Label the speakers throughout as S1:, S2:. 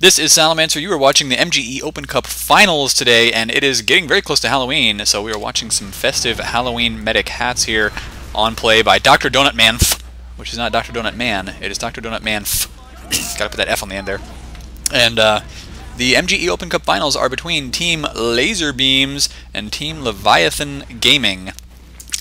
S1: This is Salamancer. You are watching the MGE Open Cup Finals today, and it is getting very close to Halloween, so we are watching some festive Halloween medic hats here on play by Dr. Donut Man, which is not Dr. Donut Man, it is Dr. Donut Man. Gotta put that F on the end there. And the MGE Open Cup Finals are between Team Laser Beams and Team Leviathan Gaming.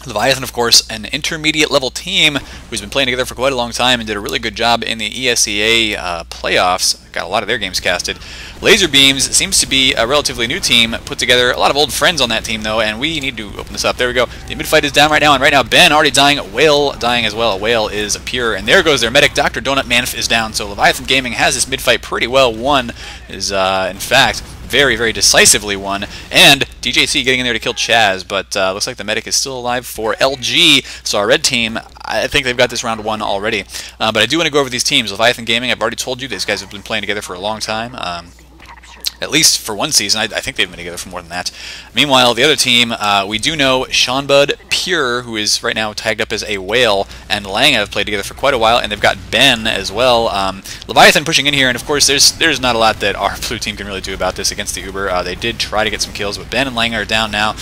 S1: Leviathan, of course, an intermediate level team who's been playing together for quite a long time and did a really good job in the ESEA playoffs. Got a lot of their games casted. Laser Beams seems to be a relatively new team, put together a lot of old friends on that team though, and we need to open this up. There we go. The mid-fight is down right now, and right now Ben already dying, Whale dying as well. Whale is pure, and there goes their medic. Dr. Donut Man is down, so Leviathan Gaming has this mid-fight pretty well won, is in fact very, very decisively won, and DJC getting in there to kill Chaz, but looks like the medic is still alive for LG, so our red team, I think they've got this round won already. But I do want to go over these teams. Leviathan Gaming, I've already told you, these guys have been playing together for a long time. At least for one season. I think they've been together for more than that. Meanwhile, the other team, we do know Seanbud Pure, who is right now tagged up as a Whale, and Lang have played together for quite a while, and they've got Ben as well. Leviathan pushing in here, and of course there's not a lot that our blue team can really do about this against the Uber. They did try to get some kills, but Ben and Lang are down now.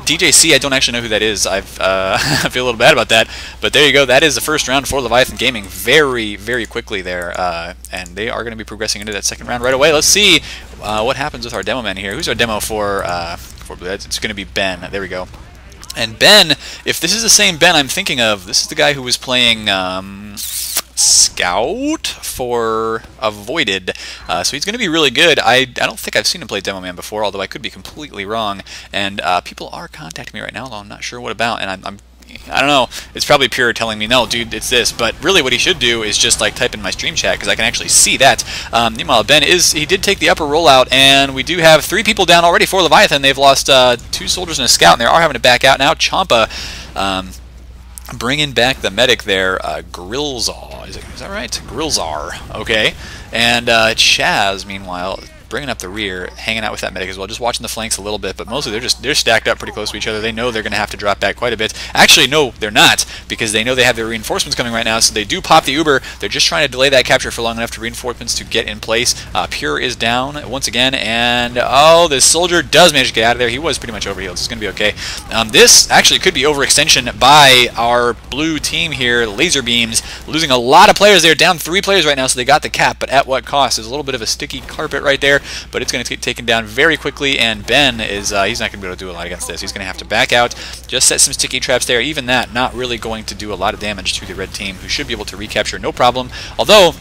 S1: DJC, I don't actually know who that is. I feel a little bad about that, but there you go. That is the first round for Leviathan Gaming very, very quickly there, and they are going to be progressing into that second round right away. Let's see what happens with our demo man here. Who's our demo for blue? It's going to be Ben. There we go. And Ben, if this is the same Ben I'm thinking of, this is the guy who was playing Scout for Avoided, so he's going to be really good. I don't think I've seen him play Demo Man before, although I could be completely wrong. And people are contacting me right now, although I'm not sure what about, and I don't know. It's probably Pure telling me, no, dude, it's this. But really what he should do is just like type in my stream chat, because I can actually see that. Meanwhile, Ben he did take the upper rollout, and we do have 3 people down already for Leviathan. They've lost 2 soldiers and a scout, and they are having to back out now. Champa bringing back the medic there. Grillzar, is that right? Grillzar, okay. And Chaz, meanwhile, bringing up the rear, hanging out with that medic as well, just watching the flanks a little bit, but mostly they're stacked up pretty close to each other. They know they're going to have to drop back quite a bit. Actually, no, they're not, because they know they have their reinforcements coming right now, so they do pop the Uber. They're just trying to delay that capture for long enough to reinforcements to get in place. Pure is down once again, and oh, this soldier does manage to get out of there. He was pretty much overhealed, so it's going to be okay. This actually could be overextension by our blue team here, Laser Beams, losing a lot of players. They're down 3 players right now, so they got the cap, but at what cost? There's a little bit of a sticky carpet right there, but it's going to get taken down very quickly, and Ben is he's not going to be able to do a lot against this. He's going to have to back out, just set some sticky traps there. Even that, not really going to do a lot of damage to the red team, who should be able to recapture no problem. Although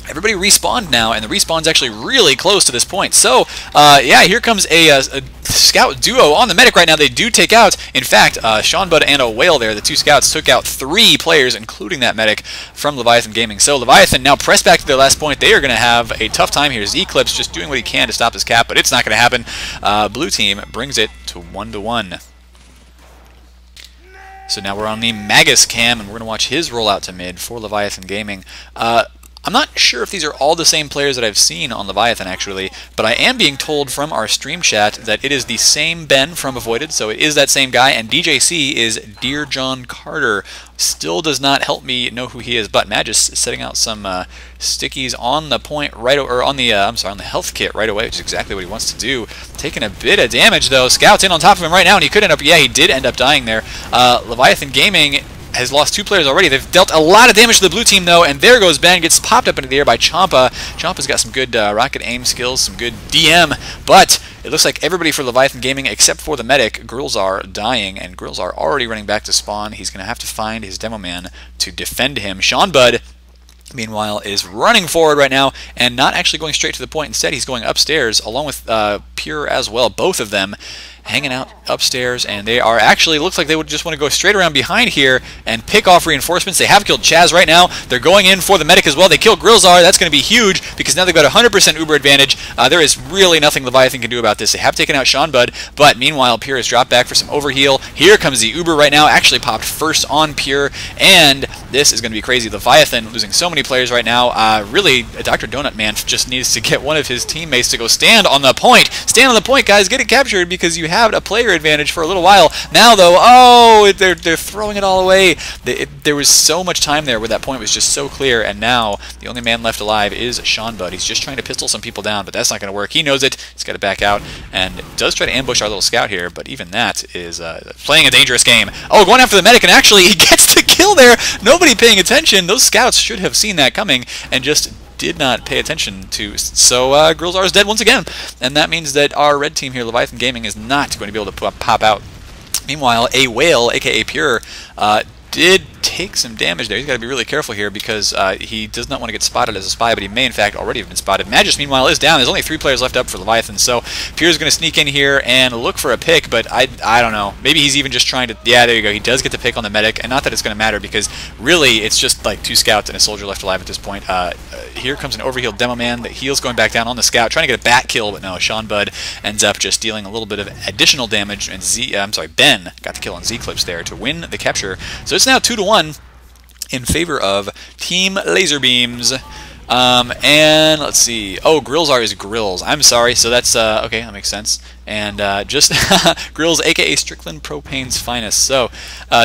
S1: everybody respawned now, and the respawn's actually really close to this point. So, yeah, here comes a scout duo on the medic right now. They do take out, in fact, Seanbud and a Whale there. The 2 scouts took out 3 players, including that medic from Leviathan Gaming. So Leviathan now press back to their last point. They are going to have a tough time here. Z-Clip's just doing what he can to stop this cap, but it's not going to happen. Blue team brings it to 1-1. So now we're on the Magus cam, and we're going to watch his rollout to mid for Leviathan Gaming. I'm not sure if these are all the same players that I've seen on Leviathan, actually, but I am being told from our stream chat that it is the same Ben from Avoided, so it is that same guy, and DJC is Dear John Carter. Still does not help me know who he is, but Magus is setting out some stickies on the point right, or on the on the health kit right away, which is exactly what he wants to do. Taking a bit of damage though. Scout's in on top of him right now, and he could end up, yeah, he did end up dying there. Leviathan Gaming has lost 2 players already. They've dealt a lot of damage to the blue team, though, and there goes Ben, gets popped up into the air by Champa. Champa's got some good rocket aim skills, some good DM, but it looks like everybody for Leviathan Gaming, except for the medic, Grillzar, dying, and Grillzar already running back to spawn. He's going to have to find his demo man to defend him. Seanbud, meanwhile, is running forward right now and not actually going straight to the point. Instead, he's going upstairs, along with Pure as well, both of them hanging out upstairs, and they are actually, looks like they would just want to go straight around behind here and pick off reinforcements. They have killed Chaz right now. They're going in for the medic as well. They kill Grillzar. That's going to be huge, because now they've got 100% Uber advantage. There is really nothing Leviathan can do about this. They have taken out Seanbud, but meanwhile, Pure has dropped back for some overheal. Here comes the Uber right now, actually popped first on Pure, and this is going to be crazy. Leviathan losing so many players right now. Really, Dr. Donut Man just needs to get one of his teammates to go stand on the point. Stand on the point, guys. Get it captured, because you had a player advantage for a little while. Now, though, oh, they're throwing it all away. There was so much time there where that point was just so clear, and now the only man left alive is SalTV. He's just trying to pistol some people down, but that's not going to work. He knows it. He's got to back out, and does try to ambush our little scout here, but even that is playing a dangerous game. Oh, going after the medic, and actually he gets the kill there. Nobody paying attention. Those scouts should have seen that coming and just did not pay attention to. So Grillzar is dead once again, and that means that our red team here, Leviathan Gaming, is not going to be able to pop out. Meanwhile, a whale, aka Pure, did take some damage there. He's got to be really careful here because he does not want to get spotted as a spy, but he may in fact already have been spotted. Magus, meanwhile, is down. There's only 3 players left up for Leviathan, so Pierre's going to sneak in here and look for a pick, but I don't know. Maybe he's even just trying to... Yeah, there you go. He does get the pick on the medic, and not that it's going to matter because really it's just like 2 scouts and a soldier left alive at this point. Here comes an overhealed demo man. The heal's going back down on the scout, trying to get a bat kill, but no, SalTV ends up just dealing a little bit of additional damage, and Ben got the kill on Z-Clips there to win the capture. So it's now 2-1 in favor of Team Laserbeams. And let's see. Oh, Grillzar is Grills. I'm sorry. So that's okay. That makes sense. And just Grills, aka Strickland Propane's finest. So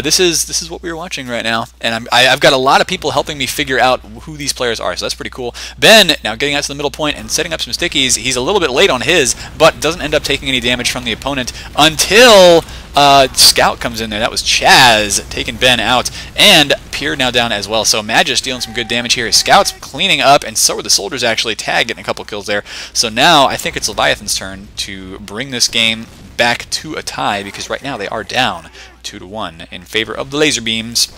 S1: this is what we were watching right now, and I've got a lot of people helping me figure out who these players are. So that's pretty cool. Ben now getting out to the middle point and setting up some stickies. He's a little bit late on his, but doesn't end up taking any damage from the opponent until Scout comes in there. That was Chaz taking Ben out, and Pierre now down as well. So Magus dealing some good damage here. Scout's cleaning up, and so are the soldiers actually. Tag getting a couple kills there. So now I think it's Leviathan's turn to bring this game back to a tie, because right now they are down 2-1 in favor of the Laserbeams.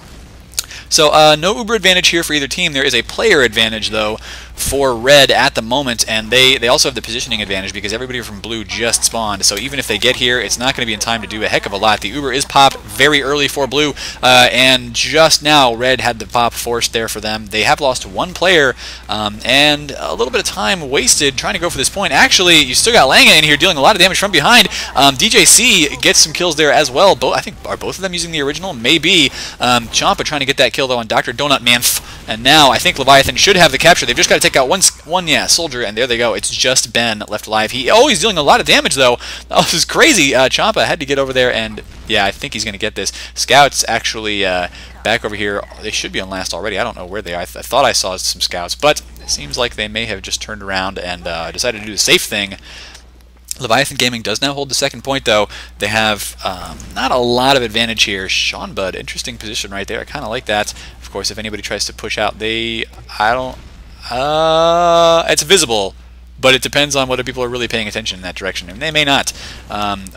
S1: So no Uber advantage here for either team. There is a player advantage, though, for red at the moment, and they also have the positioning advantage because everybody from blue just spawned. So even if they get here, it's not going to be in time to do a heck of a lot. The Uber is popped very early for blue, and just now red had the pop forced there for them. They have lost 1 player, and a little bit of time wasted trying to go for this point. Actually, you still got Langa in here dealing a lot of damage from behind. DJC gets some kills there as well. I think, are both of them using the original? Maybe. Champa trying to get that kill, though, on Dr. Donut Man. And now I think Leviathan should have the capture. They've just got to take out one soldier, and there they go. It's just Ben left alive. He's dealing a lot of damage, though. Oh, this is crazy. Champa had to get over there, and yeah, I think he's going to get this. Scouts actually back over here. They should be on last already. I don't know where they are. I thought I saw some scouts, but it seems like they may have just turned around and decided to do the safe thing. Leviathan Gaming does now hold the second point, though. They have not a lot of advantage here. SalTV, interesting position right there. I kind of like that. Of course, if anybody tries to push out, it's visible, but it depends on whether people are really paying attention in that direction, and they may not.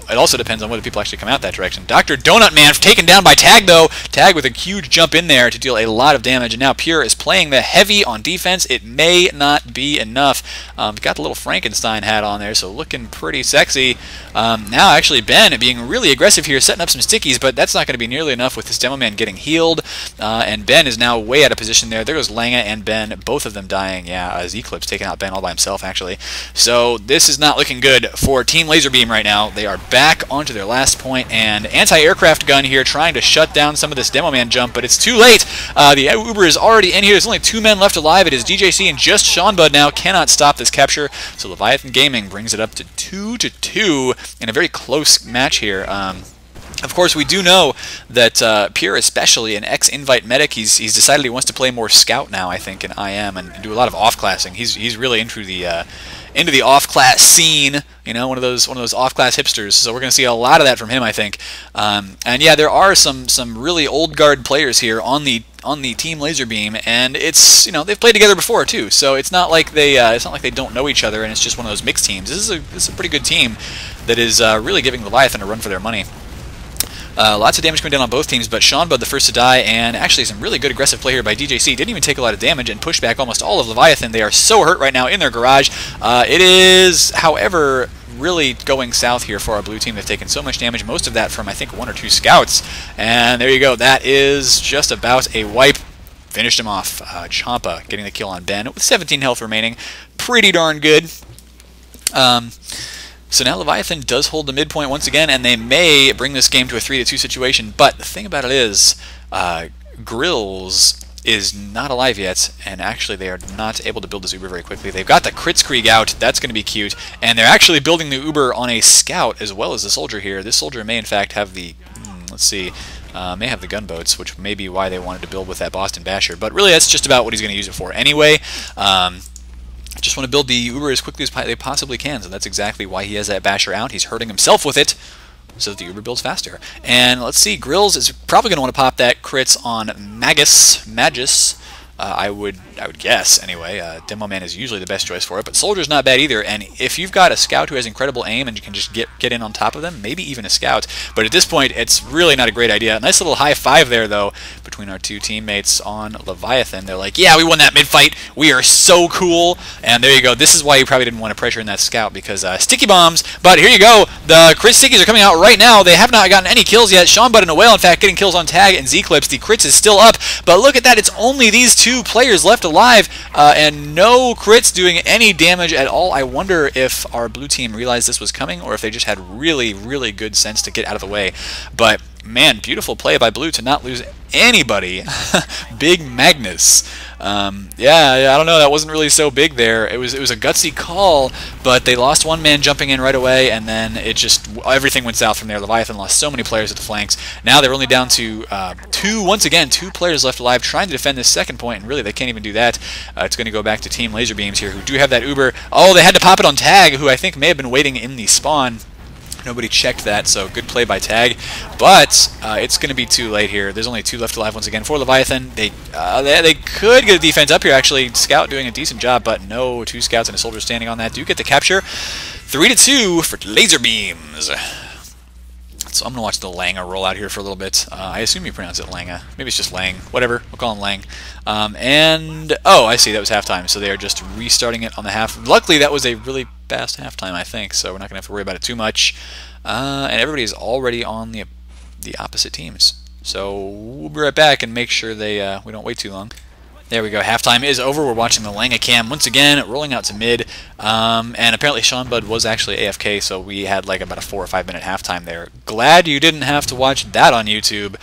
S1: It also depends on whether people actually come out that direction. Dr. Donut Man taken down by Tag, though. Tag with a huge jump in there to deal a lot of damage, and now Pure is playing the heavy on defense. It may not be enough. Got the little Frankenstein hat on there, so looking pretty sexy. Now actually Ben being really aggressive here, setting up some stickies, but that's not going to be nearly enough with this Demo Man getting healed, and Ben is now way out of position there. There goes Langa and Ben, both of them dying. Yeah, Z-Clips taking out Ben all by himself, actually. So this is not looking good for Team Laserbeam right now. They are back onto their last point, and anti-aircraft gun here trying to shut down some of this Demo Man jump, but it's too late. The Uber is already in here. There's only 2 men left alive. It is DJC and just SalTV now cannot stop this capture. So Leviathan Gaming brings it up to 2-2 in a very close match here. Of course, we do know that Pierre, especially an ex-invite medic, he's decided he wants to play more scout now, I think, in IM, and do a lot of off-classing. He's really into the off-class scene, you know, one of those off-class hipsters. So we're going to see a lot of that from him, I think. And yeah, there are some really old guard players here on the Team Laserbeam, and it's, you know, they've played together before too. So it's not like they don't know each other, and it's just one of those mixed teams. This is a pretty good team that is really giving Leviathan a run for their money. Lots of damage coming down on both teams, but SalTV the first to die, and actually some really good aggressive play here by DJC. Didn't even take a lot of damage and pushed back almost all of Leviathan. They are so hurt right now in their garage. It is, however, really going south here for our blue team. They've taken so much damage, most of that from, I think, 1 or 2 scouts. And there you go. That is just about a wipe. Finished him off. Champa getting the kill on Ben with 17 health remaining. Pretty darn good. So now Leviathan does hold the midpoint once again, and they may bring this game to a 3-2 situation. But the thing about it is, Grills is not alive yet, and actually they are not able to build this Uber very quickly. They've got the Kritzkrieg out, that's going to be cute, and they're actually building the Uber on a scout as well as the soldier here. This soldier may in fact have the, let's see, may have the gunboats, which may be why they wanted to build with that Boston Basher, but really that's just about what he's going to use it for anyway. Just want to build the Uber as quickly as they possibly can, so that's exactly why he has that Basher out. He's hurting himself with it, so that the Uber builds faster. And let's see, Grills is probably going to want to pop that crits on Magus. I would guess, anyway. Demo Man is usually the best choice for it, but Soldier's not bad either, and if you've got a Scout who has incredible aim and you can just get in on top of them, maybe even a Scout, but at this point, it's really not a great idea. Nice little high five there, though, between our two teammates on Leviathan. They're like, yeah, we won that mid-fight, we are so cool, and there you go. This is why you probably didn't want to pressure in that Scout, because sticky bombs, but here you go. The crit stickies are coming out right now. They have not gotten any kills yet. Sean Bud and a Whale, in fact, getting kills on Tag and Z-Clips. The crits is still up, but look at that. It's only these two players left alive, and no crits doing any damage at all. I wonder if our blue team realized this was coming, or if they just had really, really good sense to get out of the way. But man, beautiful play by blue to not lose anybody. Big Magnus. Yeah, I don't know. That wasn't really so big there. It was a gutsy call, but they lost one man jumping in right away, and then it just everything went south from there. Leviathan lost so many players at the flanks. Now they're only down to once again, two players left alive trying to defend this second point, and really they can't even do that. It's going to go back to Team Laser Beams here, who do have that Uber. Oh, they had to pop it on Tag, who I think may have been waiting in the spawn. Nobody checked that, so good play by Tag. But it's going to be too late here. There's only two left alive once again for Leviathan. They could get a defense up here, actually. Scout doing a decent job, but no, two Scouts and a Soldier standing on that. Do get the capture. 3-2 for Laser Beams. So I'm going to watch the Langa roll out here for a little bit. I assume you pronounce it Langa. Maybe it's just Lang. Whatever. We'll call him Lang. Oh, I see. That was halftime. So they are just restarting it on the half. Luckily, that was a really fast halftime, I think. So we're not going to have to worry about it too much. And everybody's already on the opposite teams. So we'll be right back and make sure we don't wait too long. There we go. Halftime is over. We're watching the Langa cam once again, rolling out to mid. And apparently Sean Bud was actually AFK, so we had like about a 4 or 5 minute halftime there. Glad you didn't have to watch that on YouTube.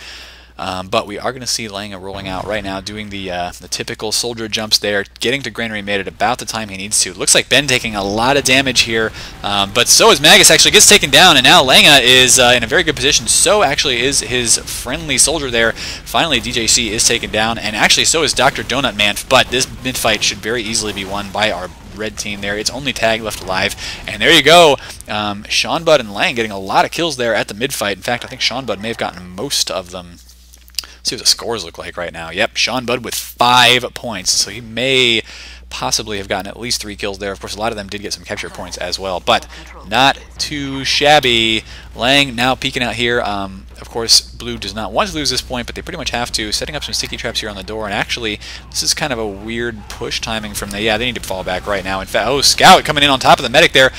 S1: But we are going to see Langa rolling out right now, doing the typical soldier jumps there, getting to Granary mid at about the time he needs to. Looks like Ben taking a lot of damage here, but so is Magus. Actually gets taken down, and now Langa is in a very good position. So actually is his friendly soldier there. Finally, DJC is taken down, and actually so is Dr. Donut Man, but this mid-fight should very easily be won by our red team there. It's only Tag left alive, and there you go. Sean Bud and Lang getting a lot of kills there at the mid-fight. In fact, I think Sean Bud may have gotten most of them. Let's see what the scores look like right now. Yep, Sean Bud with 5 points, so he may possibly have gotten at least 3 kills there. Of course, a lot of them did get some capture points as well, but not too shabby. Lang now peeking out here. Of course, blue does not want to lose this point, but they pretty much have to. Setting up some sticky traps here on the door, and actually, this is kind of a weird push timing from the... Yeah, they need to fall back right now. In fact, oh, Scout coming in on top of the medic there.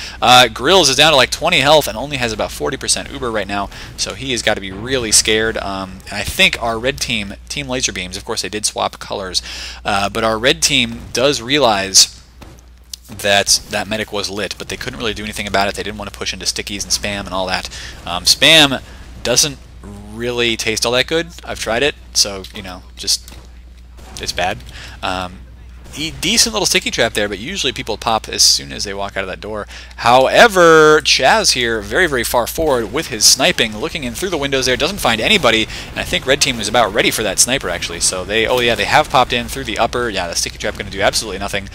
S1: Grills is down to like 20 health and only has about 40% Uber right now, so he has got to be really scared. And I think our red team, Team Laser Beams, of course, they did swap colors, but our red team does realize that medic was lit, but they couldn't really do anything about it. They didn't want to push into stickies and spam and all that. Spam doesn't really taste all that good. I've tried it, so, you know, just, it's bad. Decent little sticky trap there, but usually people pop as soon as they walk out of that door. However, Chaz here, very, very far forward with his sniping, looking in through the windows there, doesn't find anybody, and I think red team was about ready for that sniper, actually. So they, oh yeah, they have popped in through the upper. Yeah, the sticky trap going to do absolutely nothing.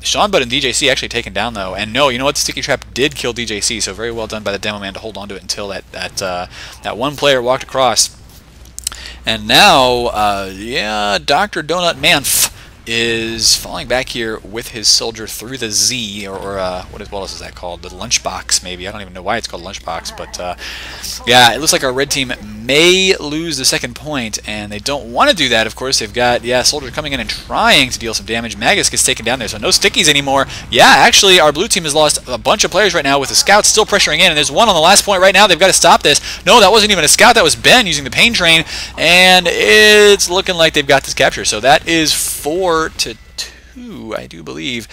S1: Sean Bud and DJC actually taken down, though, and no, you know what, the sticky trap did kill DJC, so very well done by the demo man to hold on to it until that one player walked across. And now, yeah, Dr. Donut Manf is falling back here with his soldier through the Z, or what else is that called? The lunchbox, maybe. I don't even know why it's called lunchbox, but yeah, it looks like our red team may lose the second point, and they don't want to do that, of course. They've got, yeah, soldier coming in and trying to deal some damage. Magus gets taken down there, so no stickies anymore. Yeah, actually, our blue team has lost a bunch of players right now with the scouts still pressuring in, and there's one on the last point right now. They've got to stop this. No, that wasn't even a scout. That was Ben using the pain train, and it's looking like they've got this capture. So that is 4-2, I do believe,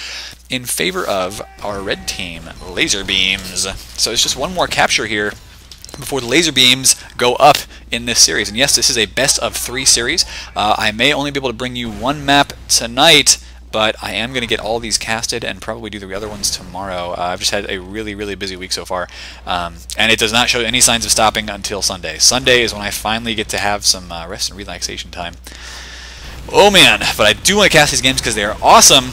S1: in favor of our red team, Laser Beams. So it's just one more capture here before the Laser Beams go up in this series. And yes, this is a best of 3 series. I may only be able to bring you one map tonight, but I am going to get all these casted and probably do the other ones tomorrow. I've just had a really, really busy week so far, and it does not show any signs of stopping until Sunday. Sunday is when I finally get to have some rest and relaxation time. Oh man, but I do want to cast these games because they are awesome.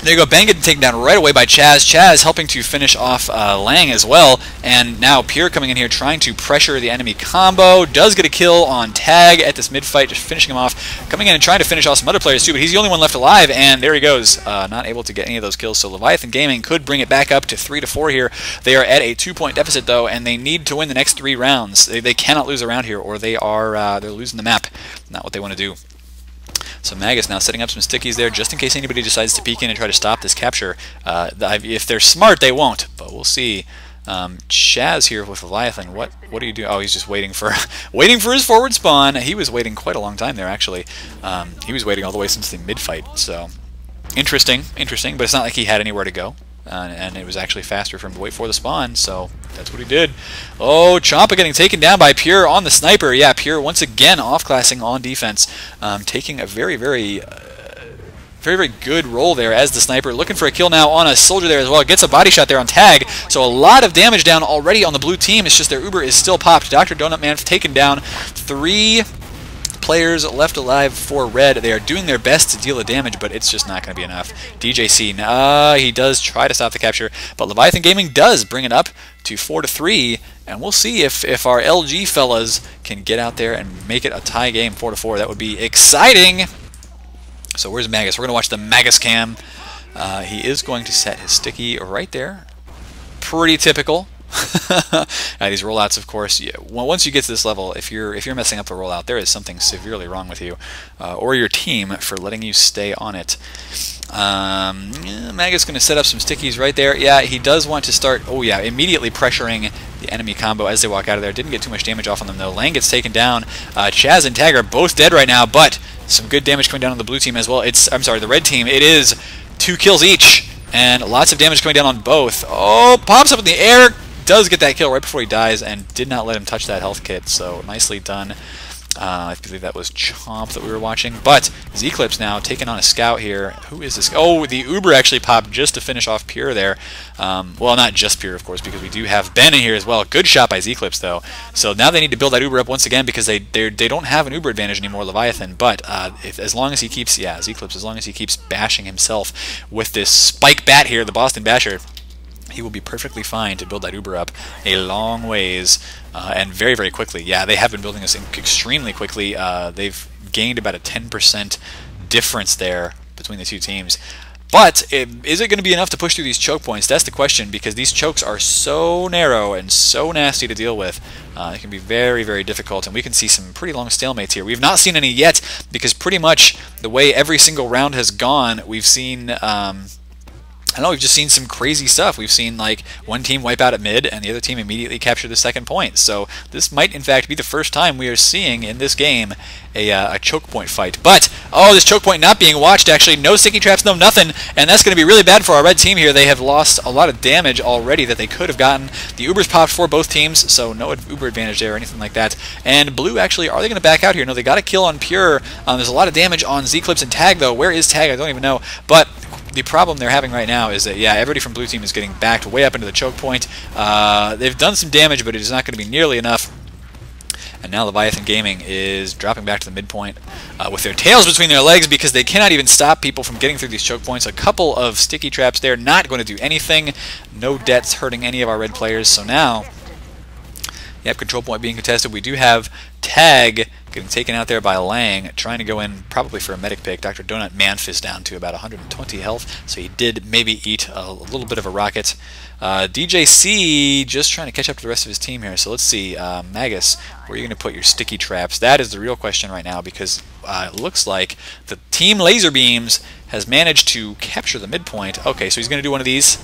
S1: There you go, Bang getting taken down right away by Chaz. Chaz helping to finish off Lang as well, and now Pure coming in here trying to pressure the enemy combo. Does get a kill on Tag at this mid-fight, just finishing him off. Coming in and trying to finish off some other players too, but he's the only one left alive, and there he goes. Not able to get any of those kills, so Leviathan Gaming could bring it back up to 3-4 here. They are at a 2-point deficit though, and they need to win the next 3 rounds. They cannot lose around here, or they're losing the map. Not what they want to do. So Magus now setting up some stickies there just in case anybody decides to peek in and try to stop this capture. If they're smart, they won't, but we'll see. Chaz here with Leviathan. What are you doing? Oh, he's just waiting for his forward spawn. He was waiting quite a long time there, actually. He was waiting all the way since the mid-fight. So interesting, but it's not like he had anywhere to go. And it was actually faster for him to wait for the spawn, so that's what he did. Oh, Champa getting taken down by Pure on the sniper. Yeah, Pure once again off-classing on defense, taking a very, very good role there as the sniper. Looking for a kill now on a soldier there as well. Gets a body shot there on Tag, so a lot of damage down already on the blue team. It's just their Uber is still popped. Dr. Donut Man taken down. 3 players left alive for red. They are doing their best to deal the damage, but it's just not going to be enough. DJC, he does try to stop the capture, but Leviathan Gaming does bring it up to 4-3, and we'll see if our LG fellas can get out there and make it a tie game, 4-4. That would be exciting. So where's Magus? We're going to watch the Magus cam. He is going to set his sticky right there. Pretty typical. These rollouts, of course, once you get to this level, if you're messing up the rollout, there is something severely wrong with you or your team for letting you stay on it. Magus going to set up some stickies right there. Yeah, he does want to start, immediately pressuring the enemy combo as they walk out of there. Didn't get too much damage off on them, though. Lang gets taken down. Chaz and Tag are both dead right now, but some good damage coming down on the blue team as well. The red team. It is 2 kills each, and lots of damage coming down on both. Oh, pops up in the air. Does get that kill right before he dies and did not let him touch that health kit, so nicely done. I believe that was Chomp that we were watching, but Zeclipse now taking on a scout here. Who is this? Oh, the Uber actually popped just to finish off Pure there. Well, not just Pure, of course, because we do have Ben in here as well. Good shot by Zeclipse, though. So now they need to build that Uber up once again because they don't have an Uber advantage anymore, Leviathan. But as long as he keeps, Zeclipse, as long as he keeps bashing himself with this spike bat here, the Boston Basher, he will be perfectly fine to build that Uber up a long ways and very, very quickly. Yeah, they have been building this extremely quickly. They've gained about a 10% difference there between the two teams. But is it going to be enough to push through these choke points? That's the question, because these chokes are so narrow and so nasty to deal with. It can be very, very difficult, and we can see some pretty long stalemates here. We've not seen any yet, because pretty much the way every single round has gone, we've seen... we've just seen some crazy stuff. We've seen like one team wipe out at mid and the other team immediately capture the second point. So this might in fact be the first time we are seeing in this game a choke point fight. But, this choke point not being watched actually. No sticky traps, no nothing. And that's going to be really bad for our red team here. They have lost a lot of damage already that they could have gotten. The Ubers popped for both teams, so no Uber advantage there or anything like that. And blue actually, are they going to back out here? No, they got a kill on Pure. There's a lot of damage on Zeclipse and Tag though. Where is Tag? I don't even know. But the problem they're having right now is that, everybody from blue team is getting backed way up into the choke point. They've done some damage, but it is not going to be nearly enough. And now Leviathan Gaming is dropping back to the midpoint with their tails between their legs because they cannot even stop people from getting through these choke points. A couple of sticky traps there, not going to do anything. No deaths hurting any of our red players. So now, control point being contested. We do have Tag getting taken out there by Lang, trying to go in probably for a medic pick. Dr. Donut Manfist down to about 120 health, so he did maybe eat a little bit of a rocket. DJC just trying to catch up to the rest of his team here. So let's see, Magus, where are you going to put your sticky traps? That is the real question right now, because it looks like the team Laser Beams has managed to capture the midpoint. Okay, so he's going to do one of these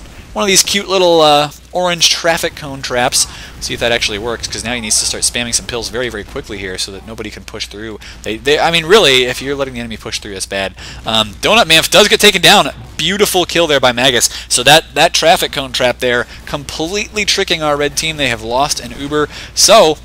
S1: cute little orange traffic cone traps. See if that actually works, because now he needs to start spamming some pills very, very quickly here so that nobody can push through. I mean, really, if you're letting the enemy push through, that's bad. Donut Manf does get taken down. Beautiful kill there by Magus. So that traffic cone trap there completely tricking our red team. They have lost an Uber. So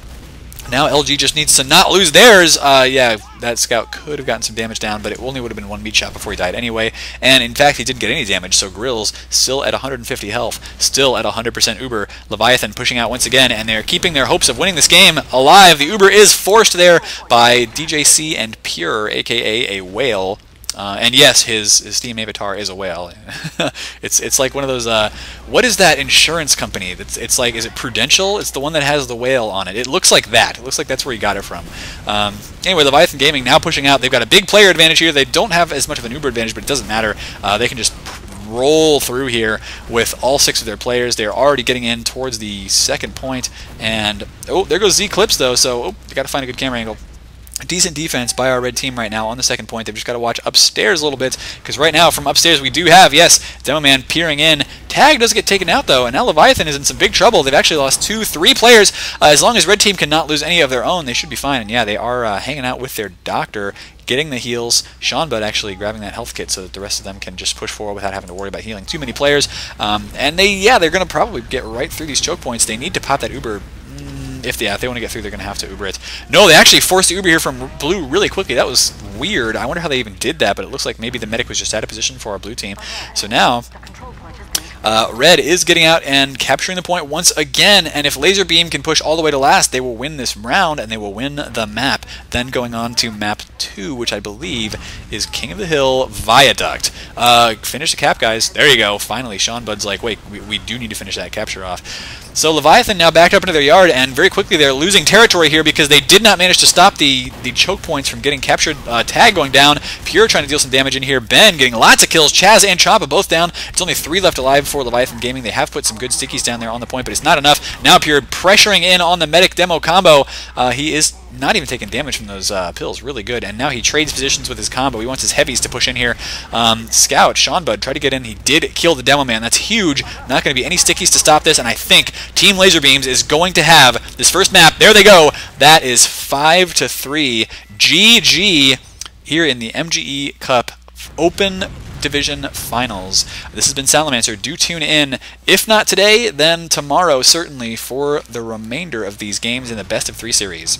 S1: Now LG just needs to not lose theirs. Yeah, that scout could have gotten some damage down, but it only would have been one meat shot before he died anyway. And in fact, he didn't get any damage, so Grills still at 150 health, still at 100% Uber. Leviathan pushing out once again, and they're keeping their hopes of winning this game alive. The Uber is forced there by DJC and Pure, aka a whale. And yes, his Steam avatar is a whale. it's like one of those. What is that insurance company? It's like, is it Prudential? It's the one that has the whale on it. It looks like that. It looks like that's where he got it from. Anyway, Leviathan Gaming now pushing out. They've got a big player advantage here. They don't have as much of an Uber advantage, but it doesn't matter. They can just roll through here with all 6 of their players. They're already getting in towards the second point, and oh, there goes Z Clips though. So they got to find a good camera angle. Decent defense by our red team right now on the second point. They've just got to watch upstairs a little bit, because right now from upstairs we do have, yes, Demo Man peering in. Tag does get taken out though, and now Leviathan is in some big trouble. They've actually lost 3 players. As long as red team cannot lose any of their own, they should be fine. And yeah, they are hanging out with their doctor, getting the heals. Sean Bud actually grabbing that health kit so that the rest of them can just push forward without having to worry about healing too many players. And they're going to probably get right through these choke points. They need to pop that Uber. If they want to get through, they're going to have to Uber it. No, they actually forced the Uber here from blue really quickly. That was weird. I wonder how they even did that, but it looks like maybe the medic was just out of position for our blue team. So now red is getting out and capturing the point once again, and if Laser Beam can push all the way to last, they will win this round and they will win the map. Then going on to map 2, which I believe is King of the Hill Viaduct. Finish the cap, guys. There you go. Finally, Sean Bud's like, wait, we do need to finish that capture off. So Leviathan now backed up into their yard, and very quickly they're losing territory here because they did not manage to stop the choke points from getting captured. Tag going down, Pure trying to deal some damage in here, Ben getting lots of kills, Chaz and Choppa both down. It's only 3 left alive for Leviathan Gaming. They have put some good stickies down there on the point, but it's not enough. Now Pure pressuring in on the medic demo combo. He is not even taking damage from those pills, really good, and now he trades positions with his combo. He wants his heavies to push in here. Scout, Sean Bud, tried to get in. He did kill the Demo Man. That's huge. Not going to be any stickies to stop this, and I think Team Laser Beams is going to have this first map. There they go. That is 5-3. GG here in the MGE Cup Open Division Finals. This has been Salamancer. Do tune in, if not today, then tomorrow, certainly, for the remainder of these games in the best of 3 series.